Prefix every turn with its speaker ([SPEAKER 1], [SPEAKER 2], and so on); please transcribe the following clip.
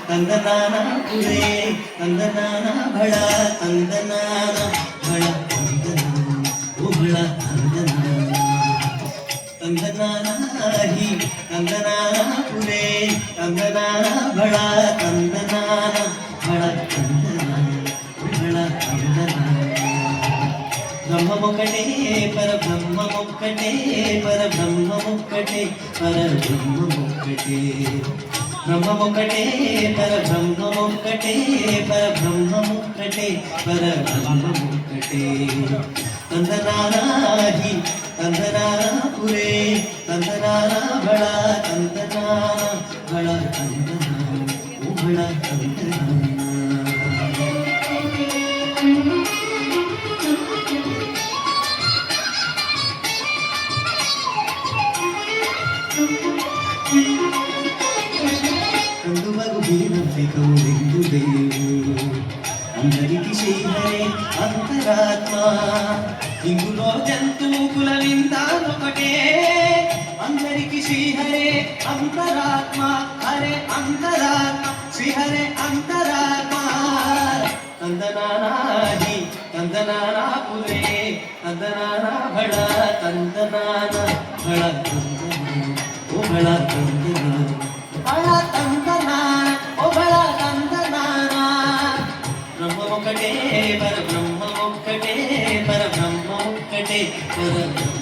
[SPEAKER 1] ತಂದನಾನ ಪುರೇ ತಂದನಾನ ಬಳ ತಂದನಾನ ಬಳ ತಂದನಾನ ಓ ಬಳ ತಂದನಾನ ತಂದನಾಹಿ ತಂದನಾನ ಪುರೇ ತಂದನಾನ ಬಳ ತಂದನಾನ ಬಳ ತಂದನಾನ ಬಳ ತಂದನಾನ బ్రహ్మమొక్కటే పరబ్రహ్మమొక్కటే పరబ్రహ్మమొక్కటే పరబ్రహ్మమొక్కటే బ్రహ్మమొక్కటే పరబ్రహ్మమొక్కటే పరబ్రహ్మమొక్కటే పరబ్రహ్మమొక్కటే తందనాహి తందనాన పురే తందనాన బళ తందనాన బళ తందనాన ఓ బళ తందనాన కందువగు వీరవికౌలిందు దేవు అందరికి శ్రీహరే అంతరాత్మ ఇందులో జంతువుల నిందానొకటే అందరికి శ్రీహరే అంతరాత్మ హరే అంతరాత్మ శ్రీహరే అంతరాత్మ తందనానాహి తందనానా పురే తందనానా బళ తందనాన బళ తందనాన ఓ బళ తందనాన బళ తందనాన ఓ బళ తందనాన బ్రహ్మమొక్కటే పరబ్రహ్మమొక్కటే పరబ్రహ్మమొక్కటే పరబ్రహ్మ